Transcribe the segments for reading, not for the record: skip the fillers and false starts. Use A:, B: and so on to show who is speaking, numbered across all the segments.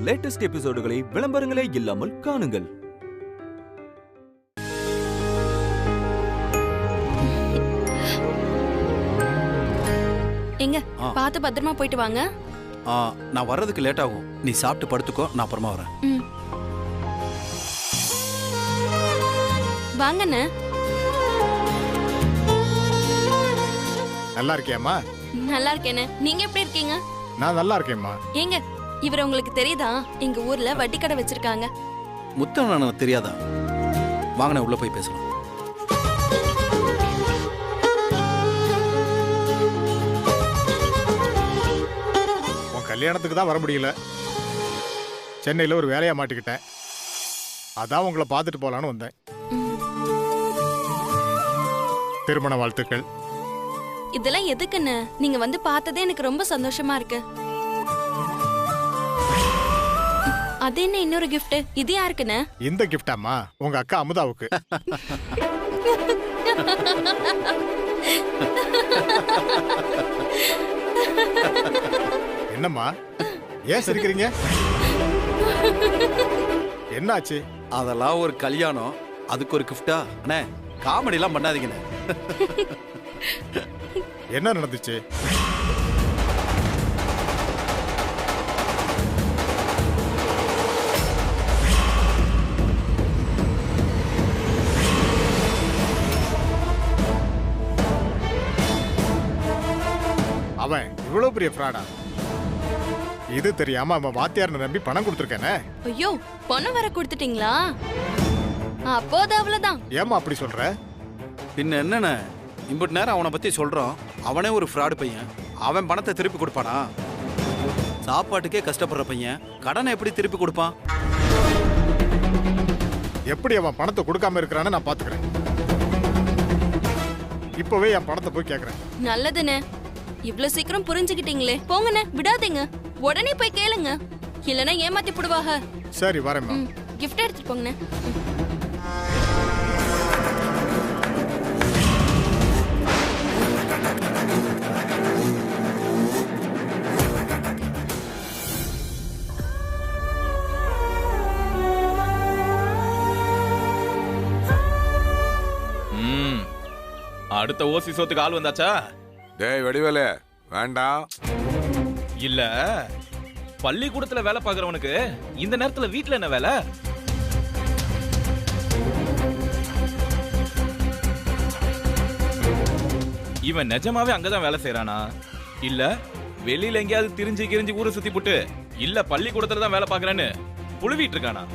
A: Latest எபிசோடுகளை விளம்பரங்களே இல்லாமல் காணுங்கள்.
B: எங்க பாத்து பத்திரமா போயிட்டு வாங்க.
C: நான் வர்றதுக்கு லேட் ஆகும். நீ சாப்பிட்டு படுத்துக்கோ, நான் அப்புறமா வரேன்.
B: வாங்கண்ணே.
D: நல்லா இருக்கியாம்மா?
B: நல்லா இருக்கேனே. நீங்க எப்படி இருக்கீங்க?
D: நான் நல்லா இருக்கேம்மா.
B: ஏங்க இவர் உங்களுக்கு தெரியுதா? எங்க ஊர்ல வட்டி கடை வச்சிருக்காங்க.
C: முத்தம் தெரியாதா? வாங்கண்ணே, உள்ள போய் பேசலாம்.
D: உன் கல்யாணத்துக்கு தான் வர முடியல. சென்னையில் ஒரு வேலையா மாட்டிக்கிட்டேன். அதான் உங்களை பார்த்துட்டு போலான்னு வந்தேன். திருமண வாழ்த்துக்கள்.
B: இதெல்லாம் எதுக்குன்னு நீங்க வந்து பார்த்ததே எனக்கு ரொம்ப சந்தோஷமா இருக்கு. அது என்ன இன்னொரு கிஃப்ட்? இது யாருக்குன்னு?
D: இந்த கிஃப்டாமா? உங்க அக்கா அமுதாவுக்கு. என்னம்மா ஏன் சிரிக்கிறீங்க? என்னாச்சு?
C: அதெல்லாம் ஒரு கல்யாணம், அதுக்கு ஒரு கிஃப்டா? அண்ணே, காமெடி எல்லாம் பண்ணாதீங்கண்ணே.
D: என்ன நடந்துச்சு? அவன் இவ்வளவு பெரிய ஃப்ராடா? இது தெரியாம அவன் வாத்தியார் நம்பி பணம் கொடுத்துருக்கானே.
B: ஐயோ, பணம் வர கொடுத்துட்டீங்களா? அப்போது அவ்வளவுதான்.
D: ஏமா அப்படி சொல்ற?
C: பின்ன என்னண்ணே, இம்பட்டு நேரம் அவனை பத்தி சொல்றோம். அவனே ஒரு ஃப்ராடு பையன். அவன் பணத்தை திருப்பி கொடுப்பானா? சாப்பாட்டுக்கே கஷ்டப்படுற பையன் கடனை எப்படி திருப்பி கொடுப்பான்?
D: எப்படி அவன் பணத்தை கொடுக்காம இருக்கிறான்னு நான் பாத்துக்கிறேன். இப்பவே என் பணத்தை போய் கேக்குறேன்.
B: நல்லதுண்ணே, இவ்வளவு சீக்கிரம் புரிஞ்சுக்கிட்டீங்களே. போங்கண்ணே, விடாதீங்க. உடனே போய் கேளுங்க, இல்லனா ஏமாத்தி போடுவாங்க.
D: சரி வரேம்மா.
B: கிஃப்ட் எடுத்துட்டு போங்கண்ணே.
E: அடுத்த ஓசி சோத்துக்கு ஆள் வந்தாச்சா?
F: டேய் வடிவேலு, வேண்டாம்.
E: இல்ல, பள்ளிக்கூடத்துல வேலை பாக்குறவனுக்கு இந்த நேரத்துல வீட்டுல என்ன வேலை? இவன் நிஜமாவே அங்கதான் வேலை செய்யறானா, இல்ல வெளியில எங்கேயாவது திரிஞ்சு கிரிஞ்சு ஊரை சுத்தி போட்டு இல்ல பள்ளிக்கூடத்துல தான் வேலை பாக்குறேன்னு புழுவிட்டு இருக்கானா?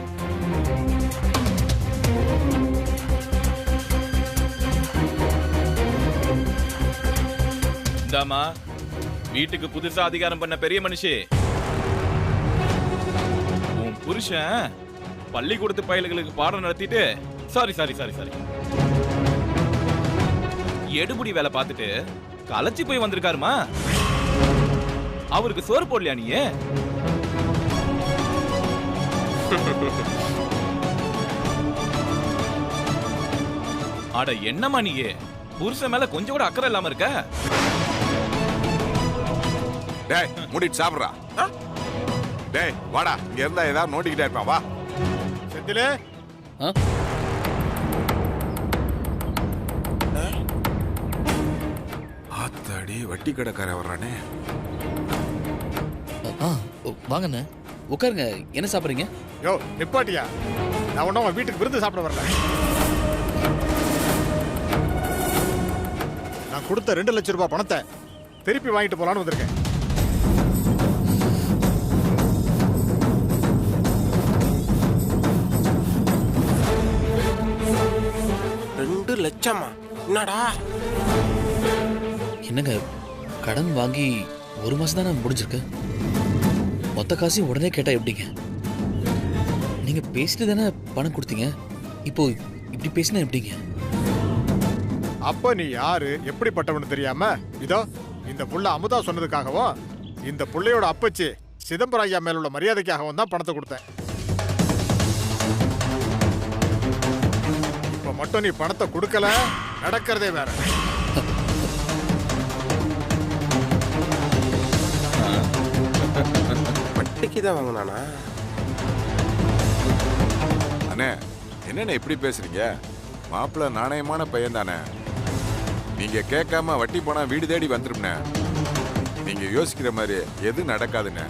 E: இந்தாமா, வீட்டுக்கு புதுசா அதிகாரம் பண்ண பெரிய மனுஷி, உன் புருஷன் பள்ளிக்கூடத்து பயல்களுக்கு பாடம் நடத்திட்டு சாரி சாரி சாரி சாரி எடுபுடி வேலை பார்த்துட்டு களைச்சு போய் வந்திருக்காருமா. அவருக்கு சோறு போடலையா நீ? அட என்னமா நீ புருஷன் மேல கொஞ்சம் கூட அக்கறை இல்லாம இருக்க?
F: டேய் மூடிட்டு சாப்பிடுறா. டேய் வாடா, இங்க இருந்தா ஏதாவது நோண்டிக்கிட்டே இருப்பான். வா
D: செந்திலே.
F: ஆத்தாடி, வட்டி கடைக்கார வர்றானே.
G: வாங்கண்ணே, உட்காருங்க. என்ன சாப்பிடுறீங்க?
D: யோ நிப்பாட்டியா, நான் ஒன்னும் அவன் வீட்டுக்கு விருந்து சாப்பிட வரல. நான் கொடுத்த 2 லட்சம் ரூபாய் பணத்தை திருப்பி வாங்கிட்டு போலான்னு வந்திருக்கேன்.
H: லட்சமா? என்னடா?
G: என்னங்க, கடன் வாங்கி 1 மாசம் தானே முடிஞ்சிருக்கு. மொத்த காசையும் உடனே கேட்டா எப்படிங்க? நீங்க பேசிட்டு தானே பணம் கொடுத்தீங்க. இப்போ இப்படி பேசினா எப்படிங்க?
D: அப்ப நீ யாரு, எப்படிப்பட்டவனு தெரியாம இதோ இந்த புள்ள அமுதா சொன்னதுக்காகவும் இந்த புள்ளையோட அப்பச்சி சிதம்பரம் ஐயா மேல உள்ள மரியாதைக்காகவும் தான் பணத்தை கொடுத்தேன். இப்ப மட்டும் நீ பணத்தை கொடுக்கல, நடக்கிறதே வேற.
H: வட்டிக்கு தான் வாங்கினானா?
F: அண்ணே என்னண்ணே இப்படி பேசுறீங்க? மாப்பிள்ள நாணயமான பையன் தானே. நீங்க கேட்காம வட்டி போனா வீடு தேடி வந்துரும்ண்ணே. நீங்க யோசிக்கிற மாதிரி எது நடக்காதுண்ணே.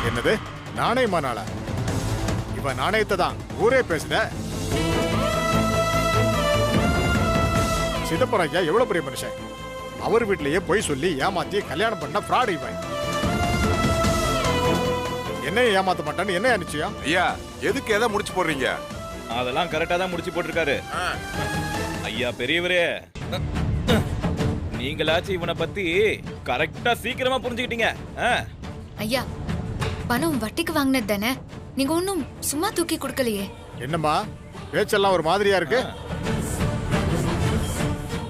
D: என்னது நாணயமானாளா? இவன் நாணயத்தை தான் ஊரே பேசுத. சிதம்பரம் ஐயா எவ்வளவு பெரிய மனுஷன். அவர் வீட்டிலேயே பொய் சொல்லி ஏமாத்தி கல்யாணம் பண்ண ஃப்ராட் இவன். என்னைய ஏமாத்த மாட்டான்னு என்ன நிச்சயம்?
F: ஐயா எதுக்கு எதை முடிச்சு போடுறீங்க?
E: அதெல்லாம் கரெக்டா தான் முடிச்சு போட்டிருக்காரு. ஐயா பெரியவரே, நீங்களாச்சும் இவனை பத்தி கரெக்டா சீக்கிரமா புரிஞ்சுக்கிட்டீங்க.
H: ஐயா, பணம் வட்டிக்கு வாங்கினது தானே, நீங்க ஒன்னும் சும்மா தூக்கி கொடுக்கலையே.
D: என்னம்மா பேச்செல்லாம் ஒரு மாதிரியா இருக்கு?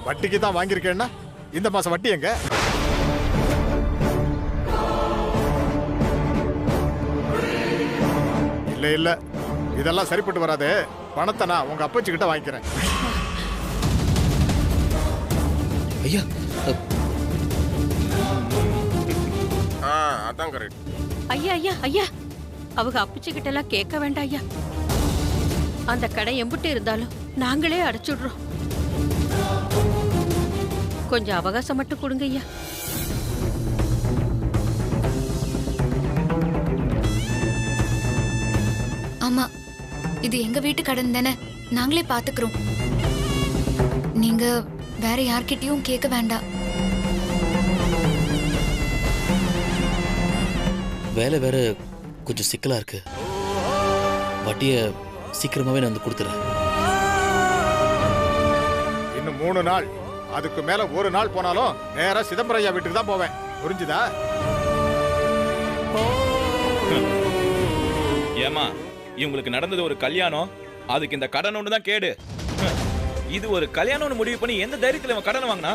D: வட்டிக்கு தான் வாங்கியிருக்கேன்னா இந்த மாசம் வட்டி எங்க? இல்ல இல்ல, இதெல்லாம் சரிப்பட்டு வராது. பணத்தை நான் உங்க அப்பச்சி கிட்ட வாங்கிக்கிறேன்.
G: ஐயா
F: அதான் கரெக்ட்.
I: ஐயா ஐயா ஐயா, அவங்க அப்பிச்சுக்கிட்ட எல்லாம் கேட்க வேண்டாம் ஐயா. அந்த கடை எம்புட்டு இருந்தாலும் நாங்களே அடைச்சுடுறோம். கொஞ்சம் அவகாசம் மட்டும் கொடுங்க ஐயா.
H: ஆமா, இது எங்க வீட்டு கடன் தானே, நாங்களே பாத்துக்கிறோம். நீங்க வேற யார்கிட்டயும் கேட்க வேண்டாம்.
G: வேலை வேற கொஞ்சம் சிக்கலா இருக்கு. வட்டிய சீக்கிரமாவே நான் வந்து கொடுத்துறேன்.
D: இன்னும் 3 நாள், அதுக்கு மேல ஒரு நாள் போனாலும் நேரா சிதம்பரம் ஐயா வீட்டுக்கு தான் போவேன். புரிஞ்சுதா?
E: ஏமா, இவங்களுக்கு நடந்தது ஒரு கல்யாணம், அதுக்கு இந்த கடன் ஒன்று தான் கேடு. இது ஒரு கல்யாணம்னு முடிவு பண்ணி எந்த தைரியத்தில் இவன் கடன் வாங்கினா?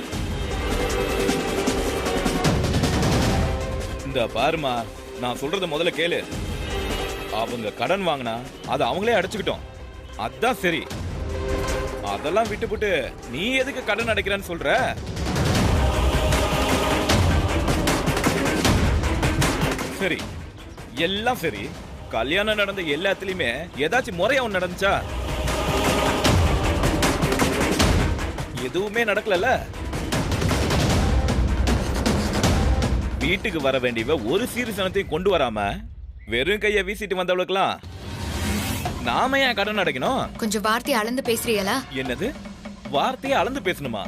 E: இந்த பாருமா, நான் சொல்றத முதல்ல கேளு. அவங்க கடன் வாங்கினா அதை அவங்களே அடைச்சுக்கிட்டோம், அதான் சரி. அதெல்லாம் விட்டுப்புட்டு நீ எதுக்கு கடன் அடைக்கிறன்னு சொல்ற? சரி, எல்லாம் சரி. கல்யாணம் நடந்த எல்லாத்துலயுமே ஏதாச்சும் முறையா ஒண்ணு நடந்துச்சா? எதுவுமே நடக்கல. வீட்டுக்கு வர வேண்டியவ ஒரு சீர்சனத்தையும் கொண்டு வராம வெறும் கைய வீசிட்டு வந்தவளுக்கெல்லாம் நாம ஏன் கடன் அடைக்கணும்?
H: கொஞ்சம் வார்த்தையை அளந்து பேசுறீங்களா?
E: என்னது வார்த்தையை அளந்து பேசணுமா?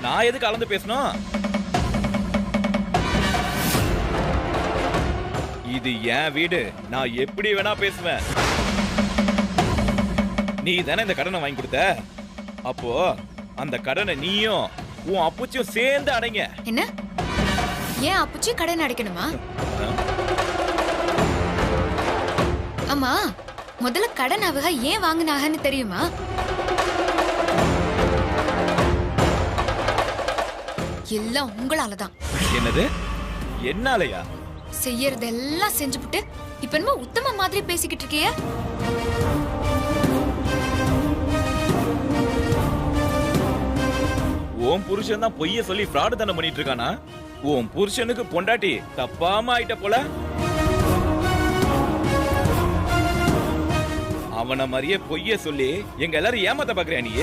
E: நான் எதுக்கு அளந்து பேசணும்? இது என் வீடு, நான் எப்படி வேணா பேசுவேன். நீ தானே இந்த கடனை வாங்கி கொடுத்த, அப்போ அந்த கடனை நீயும் உன் அப்புச்சியும் சேர்ந்து அடைங்க.
H: என்ன, ஏன் அப்புச்சி கடன் அடைக்கணுமா? ஆமா, முதல்ல கடன் அவங்க ஏன் வாங்கினாங்கன்னு தெரியுமா? எல்லாம் உங்களாலதான்.
E: என்னது என்னாலயா?
H: செய்யறதெல்லாம் செஞ்சுபிட்டு இப்ப என்னமோ உத்தம மாதிரி பேசிக்கிட்டு இருக்கிய.
E: உன் புருஷன் தான் பொய்ய சொல்லி ஃப்ராடு தானே பண்ணிட்டு இருக்கானா? உன் புருஷனுக்கு பொண்டாட்டி தப்பாம ஆயிட்ட போல. அவன மாதிரியே பொய்ய சொல்லி எங்க எல்லாரும் ஏமாத்த பாக்குறியா நீ?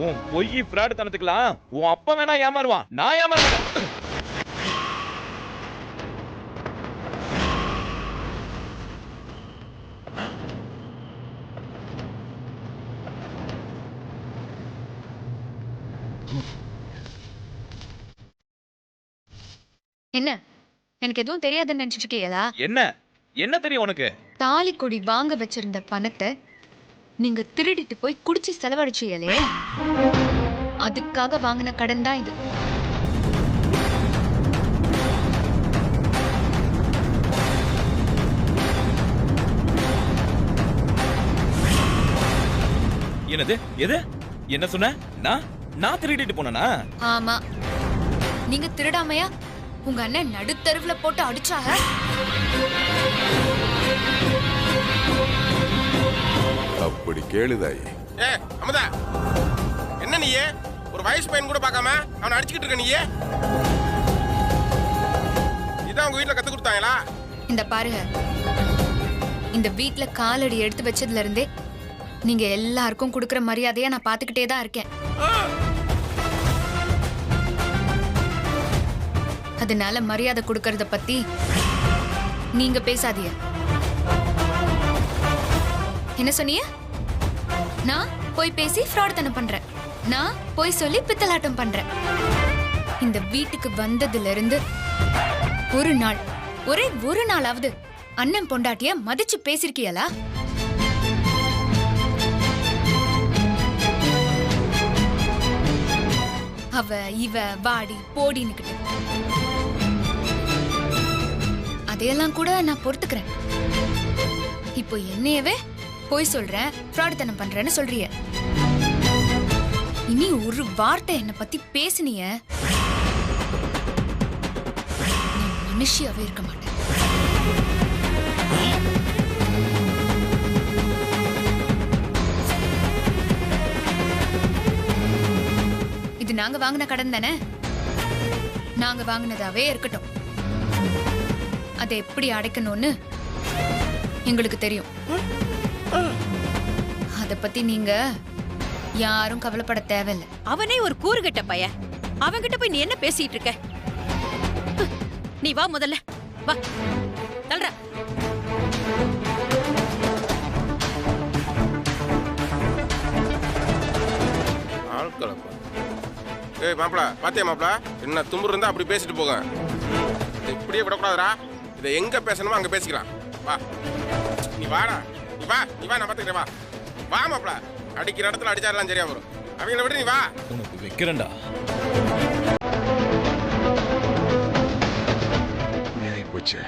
E: உன் பொய் ஃப்ராடு தனத்துக்கலாம் உன் அப்பா வேணா ஏமாறுவான், நான் ஏமாற மாட்டேன்.
H: என்ன, எனக்கு எதுவும் தெரியாதுன்னு நினைச்சிட்டு இருக்கீங்களா?
E: என்ன என்ன தெரியும் உனக்கு?
H: தாலி கொடி வாங்க வச்சிருந்த பணத்தை நீங்க திருடிட்டு போய் குடிச்சு செலவழிச்சீங்களே, அதுக்காக வாங்கின கடன் தான் இது.
E: என்னது எது என்ன சொன்ன? நான் திருடிட்டு போனா?
H: ஆமா, நீங்க திருடாமையா உங்க அண்ணன் நடுத்தருவுல போட்டு அடிச்சாக.
F: அப்படி கேளுதாய்.
J: அமுதா, என்ன நீயே ஒரு வயசு பையன் கூட பார்க்காம அவனை அடிச்சுக்கிட்டு இருக்க? நீயே இதெல்லாம் உங்க வீட்டுல கத்து கொடுத்தாங்களா?
H: இந்த பாருங்க, இந்த வீட்ல காலடி எடுத்து வச்சதுல இருந்தே நீங்க எல்லாருக்கும் கொடுக்கற மரியாதையா நான் பாத்துக்கிட்டே தான் இருக்கேன். அதனால மரியாதை கொடுக்கறத பத்தி நீங்க பேசாதீங்க. என்ன சொன்னீங்க? நான் போய் பேசி ஃப்ராட்தனம் பண்றேன், நான் போய் சொல்லி பித்தலாட்டம் பண்றேன். இந்த வீட்டுக்கு வந்ததுல இருந்து ஒரு நாள், ஒரே ஒரு நாளாவது அண்ணன் பொண்டாட்டிய மதிச்சு பேசிருக்கியலா? அவ இவ வாடி போடின்னுக்கிட்டு அதையெல்லாம் கூட நான் பொறுத்துக்கிறேன். இப்போ என்னையவே போய் சொல்றேன், ஃப்ராடுத்தனம் பண்றேன்னு சொல்றிய. இனி ஒரு வார்த்தை என்ன பத்தி பேசுனிய, நீ மனுஷியாவே இருக்க மாட்டேன். இது நாங்க வாங்கின கடன் தானே, நாங்க வாங்கினதாவே இருக்கட்டும். அதை எப்படி அடைக்கணும்னு எங்களுக்கு தெரியும். அத பத்தி நீங்க யாரும் கவலைப்பட தேவையில்லை.
I: அவனே ஒரு கூறுகட்ட பையன், அவன்கிட்ட போய் நீ என்ன பேசிட்டு இருக்க? நீ வா, முதல்ல வா, தள்ளுற.
J: ஏய் மாப்பிள, பாத்தியா மாப்பிள, என்ன தும்புரு இருந்தா அப்படி பேசிட்டு போங்க. இப்படியே விடக்கூடாதுடா. இதை எங்க பேசணுமோ அங்க பேசிக்கலாம். வா, நீ வாடா, நீ வா, நான் பாத்துக்கிறேன். வா வா மாப்பிள, அடிக்கிற இடத்துல அடிச்சாரலாம் சரியா வரும். அவங்கள விட நீ வா.
E: உனக்கு வைக்கிறேன்டா.
F: போச்சு.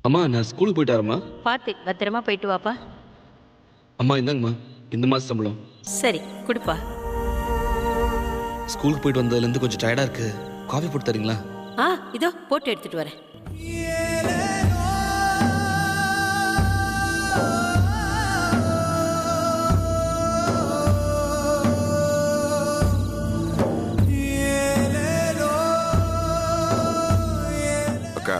K: அம்மா, நான் ஸ்கூலுக்கு போயிட்டு வரேம்மா.
I: பார்த்து பத்திரமா போயிட்டு வாப்பா.
K: அம்மா இந்தாங்கம்மா, இந்த மாதம் சம்பளம்.
I: சரி, கொடுப்பா.
K: ஸ்கூலுக்கு போயிட்டு வந்ததுலேருந்து கொஞ்சம் டயர்டாக இருக்கு, காஃபி போட்டு தரீங்களா?
I: இதோ போட்டு எடுத்துட்டு வரேன்.
F: அக்கா,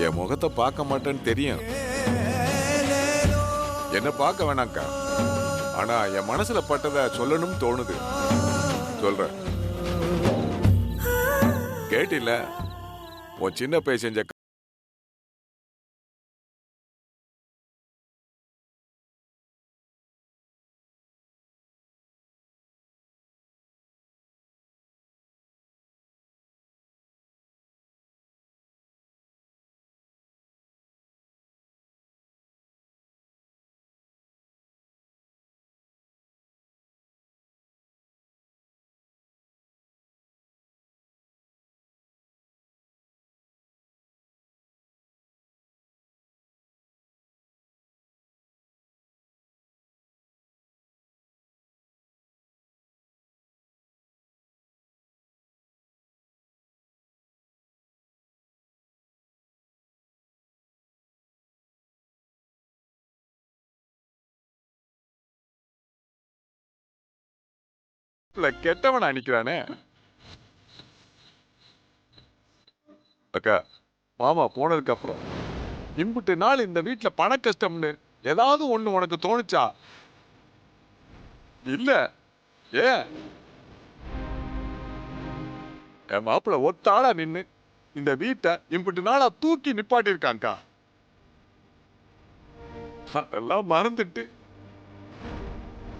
F: என் முகத்தை பார்க்க மாட்டேன்னு தெரியும். என்ன பார்க்க வேணாம்க்கா, ஆனா என் மனசுல பட்டதை சொல்லணும்னு தோணுது. சொல்றேன். கேட்டில்ல, உன் சின்ன பையன் செஞ்ச கெட்டவனா நிக்கிறானே. அக்கா, மாமா போனதுக்கு அப்புறம் இம்புட்டு நாள் இந்த வீட்டுல பண கஷ்டம்னு ஏதாவது ஒண்ணு உனக்கு தோணுச்சா? இல்ல. ஏன் என் மாப்பிள்ள ஒத்தாளா நின்னு இந்த வீட்டை இம்புட்டு நாளா தூக்கி நிப்பாட்டி இருக்கான்க்கா. அதெல்லாம் மறந்துட்டு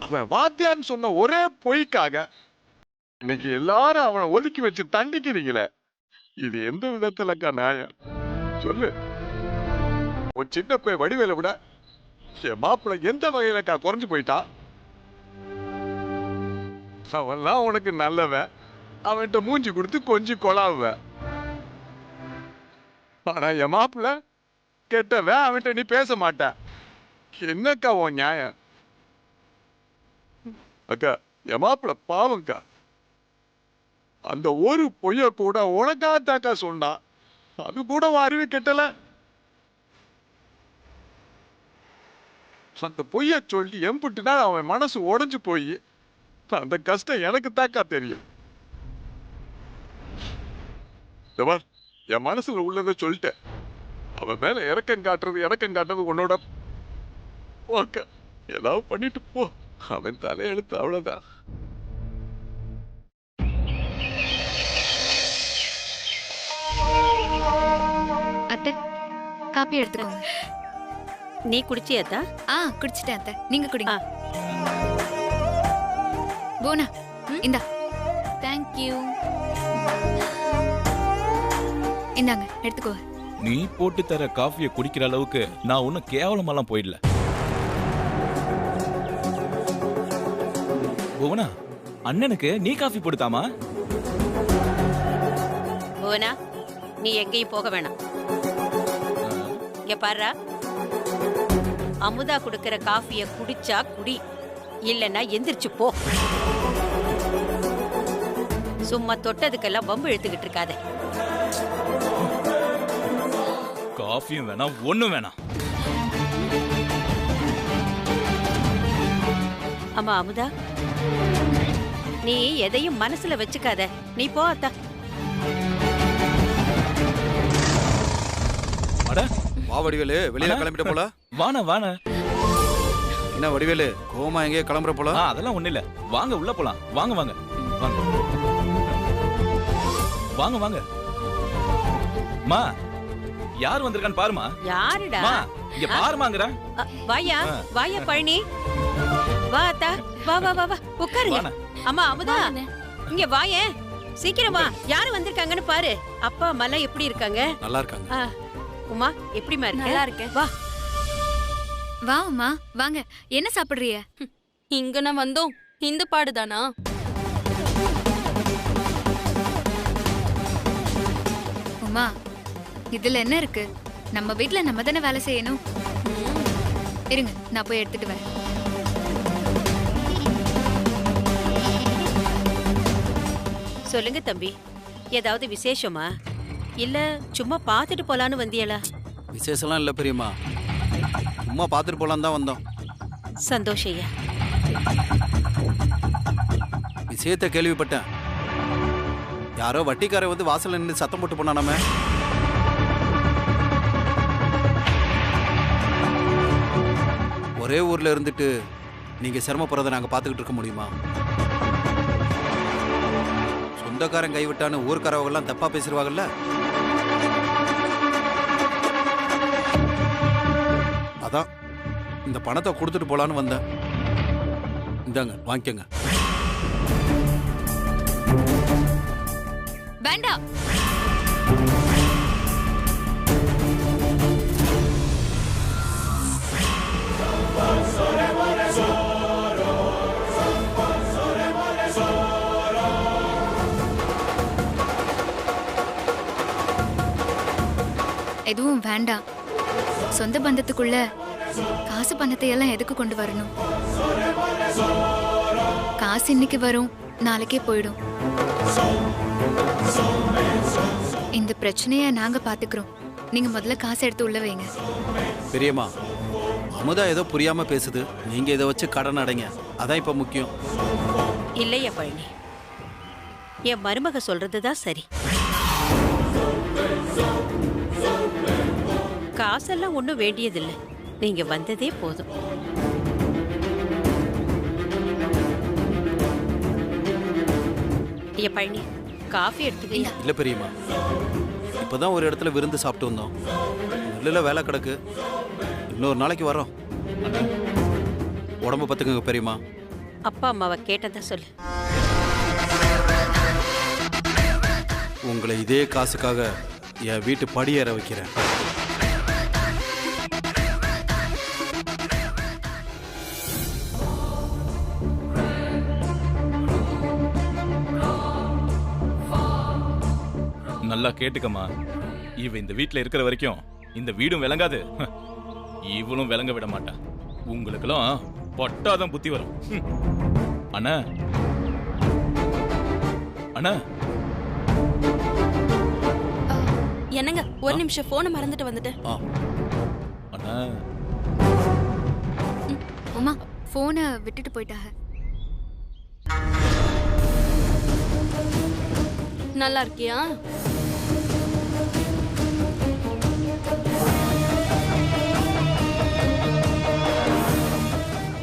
F: அவன் வாத்தியான்னு சொன்ன ஒரே பொய்க்காக இன்னைக்கு எல்லாரும் அவனை ஒதுக்கி வச்சு தண்டிக்கிறீங்களே, இது எந்த விதத்துலக்கா நியாயம்? சொல்லு. உன் சின்ன போய் வடிவேல விட என் மாப்பிள்ள எந்த வகையிலக்கா குறைஞ்சு போயிட்டா? அவன்லாம் உனக்கு நல்லவன், அவன்கிட்ட மூஞ்சி கொடுத்து கொஞ்சம் கொலாவுவ. ஆனா என் மாப்பிள்ள கெட்டவன், அவன்கிட்ட நீ பேச மாட்ட. என்னக்கா உன் நியாயம்? அக்கா, என் மாப்பிள்ள பாவம்க்கா. அந்த ஒரு பொய்ய கூட உனக்காகத்தாக்கா சொன்னான். அது கூட அறிவு கெட்டல. அந்த பொய்ய சொல்லி எம்பிட்டுனா அவன் மனசு உடைஞ்சு போய் அந்த கஷ்டம் எனக்கு தாக்கா தெரியும். என் மனசுல உள்ளதை சொல்லிட்டேன். அவன் மேல இறக்கம் காட்டுறது உன்னோட போக்க. ஏதாவது பண்ணிட்டு போ. அவன் தலையெழுத்து அவ்வளவுதான்.
H: அத்தை காப்பி எடுத்துக்கோங்க.
I: நீ குடிச்சியாத்தா?
H: குடிச்சிட்டேன் அத்தை. நீங்க குடிங்க. போனா இந்தா. தேங்க்யூ. இந்தாங்க எடுத்துக்கோ.
E: நீ போட்டு தர காஃபியை குடிக்கிற அளவுக்கு நான் ஒன்னும் கேவலமெல்லாம் போயிடல. புவனா, அண்ணனுக்கு நீ காஃபி போடுத்தாமா?
I: புவனா, நீ எங்கேயும் போக வேணாம். இங்க பாரு, அமுதா குடுக்கிற காஃபிய குடிச்சா குடி, இல்லன்னா எந்திரிச்சு போ. சும்மா தொட்டதுக்கெல்லாம் வம்பு இழுத்துக்கிட்டு இருக்காத.
E: காஃபியும் வேணாம், ஒண்ணும் வேணாம்.
I: ஆமா அமுதா, நீ எதையும் மனசுல வச்சுக்காத. நீ போ அத்தா.
C: வா வடிவேலு, வெளியில கிளம்பிட்ட போல.
E: வாண
C: என்ன வடிவேலு, கோமா எங்கேயே கிளம்புற போல?
E: அதெல்லாம் ஒண்ணு இல்ல, வாங்க உள்ள போலாம். வாங்க வாங்க வாங்க வாங்க வாங்க. மா, யார் வந்திருக்கான்னு பாருமா.
I: யாருடா?
E: இங்க பாருமாங்கற.
I: வாயா வாயா பழனி, வா அத்தா, வா வா வா வா, உட்காருங்க. அம்மா அமுதா, இங்க வாயே, சீக்கிரமா. யாரு வந்திருக்காங்கன்னு பாரு. அப்பா அம்மா எப்படி இருக்காங்க?
C: நல்லா இருக்காங்க.
I: உமா, எப்படிமா இருக்க?
B: நல்லா இருக்கேன்.
I: வா
H: வா உமா, வாங்க. என்ன சாப்பிடுறிய?
B: இங்க நான் வந்தோம், இந்த பாடுதானா?
H: உமா, இதுல என்ன இருக்கு? நம்ம வீட்ல நம்ம தானே வேலை செய்யணும். இருங்க, நான் போய் எடுத்துட்டு வரேன்.
I: சொல்லுங்க தம்பி, ஏதாவது விசேஷமா? இல்ல சும்மா பாத்துட்டு போலான்னு வந்தியலா?
C: விசேஷம்லாம் இல்ல பெரியம்மா, சும்மா பாத்துட்டு போலாம் தான் வந்தோம்.
I: சந்தோஷையா.
C: விஷயத்த கேள்விப்பட்டேன். யாரோ வட்டிக்கார வந்து வாசல்ல நின்று சத்தம் போட்டு போனானாமே. ஒரே ஊர்ல இருந்துட்டு நீங்க சிரமப்படுறத நாங்க பாத்துக்கிட்டு இருக்க முடியுமா? சொந்தக்காரன் கைவிட்டான்னு ஊர்க்காரவங்க எல்லாம் தப்பா பேசிடுவாங்கல்ல. அதான் இந்த பணத்தை கொடுத்துட்டு போலான்னு வந்தேன். இந்தாங்க, வாங்கிக்கங்க.
H: வேண்டாம். எதுவும் வேண்டாம். சொந்த பந்தத்துக்குள்ள காசு பணத்தை எல்லாம் எதுக்கு கொண்டு வரணும்? காசு இன்னைக்கு வரும், நாளைக்கே போயிடும். இந்த பிரச்சனைய நாங்க பாத்துக்கிறோம். நீங்க முதல்ல காசு எடுத்து உள்ள வைங்க.
C: பெரியம்மா, அமுதா ஏதோ புரியாம பேசுது. நீங்க இதை வச்சு கடன் அடைங்க, அதான் இப்ப முக்கியம்.
I: இல்லையா பழனி, என் மருமக சொல்றதுதான் சரி. காசெல்லாம் ஒண்ணும் வேண்டியதில்லை, நீங்க வந்ததே போதும். ஐயா பழனி, காஃபி எடுத்துக்கீங்க?
C: இல்ல பெரியம்மா, இப்பதான் ஒரு இடத்துல விருந்து சாப்பிட்டு வந்தோம். இல்ல வேலை கிடக்கு, இன்னொரு நாளைக்கு வரோம். உடம்பு பத்துக்குங்க பெரியம்மா.
I: அப்பா அம்மாவை கேட்டதா சொல்லு.
C: உங்களை இதே காசுக்காக என் வீட்டு படியேற வைக்கிறேன்.
E: நல்லா கேட்டுக்கம்மா, இவ இந்த வீட்ல இருக்கிற வரைக்கும் இந்த வீடும் விளங்காது, இவளும் விளங்க விட மாட்டா. உங்களுக்கெல்லாம் பட்டாதான் புத்தி வரும். அண்ணா அண்ணா,
B: என்னங்க ஒரு நிமிஷம் போனை மறந்துட்டு வந்துட்டேன்.
E: அண்ணா
H: அம்மா போனை விட்டுட்டு போயிட்டாங்க.
B: நல்லா இருக்கியா?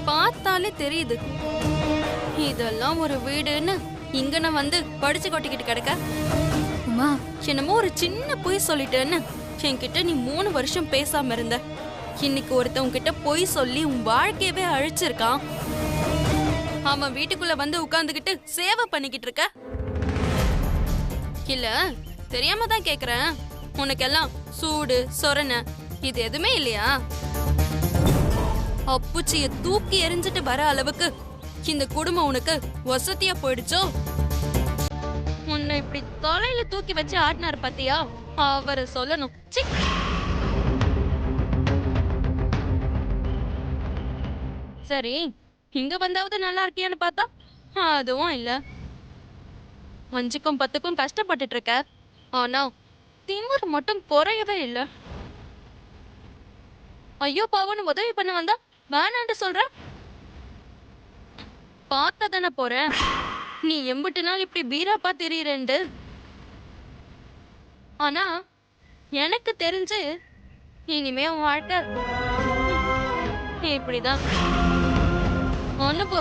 B: பார்த்தாலே தெரியுது இதெல்லாம் ஒரு வீடுன்னு. இங்க நான் வந்து படிச்சு கொட்டிக்கிட்டு கிடக்க.
H: அம்மா
B: என்னமோ ஒரு சின்ன பொய் சொல்லிட்டேன்னு என்கிட்ட நீ 3 வருஷம் பேசாம இருந்த. இன்னைக்கு ஒருத்தவங்க கிட்ட பொய் சொல்லி உன் வாழ்க்கையவே அழிச்சிருக்கான். அவன் வீட்டுக்குள்ள வந்து உட்கார்ந்துகிட்டு சேவை பண்ணிக்கிட்டு இருக்க. இல்ல தெரியாம தான் கேக்குறேன், உனக்கெல்லாம் சூடு சொரண இது எதுவுமே இல்லையா? அப்புச்சிய தூக்கி எரிஞ்சிட்டு வர அளவுக்கு இந்த குடும்பம் உனக்கு வசதியா போயிடுச்சோ? உன்னை இப்படி தலையில தூக்கி வச்சு ஆட்டினாரு பாத்தியா, அவரை சொல்லணும். சி. சரி இங்க வந்தாவது நல்லா இருக்கியான்னு பார்த்தா அதுவும் இல்ல. 5க்கும் 10க்கும் கஷ்டப்பட்டுட்டு இருக்க, ஆனா திமிரு மட்டும் குறையவே இல்ல. ஐயோ பாவன்னு உதவி பண்ண வந்தா வேணான்னு சொல்ற. பார்த்தா தானே போறேன் நீ எம்பிட்டு நாள் இப்படி வீராப்பா தெரியறேன்டு. ஆனா எனக்கு தெரிஞ்சு இனிமே உன் வாழ்க்கை இப்படிதான். ஒண்ணு போ.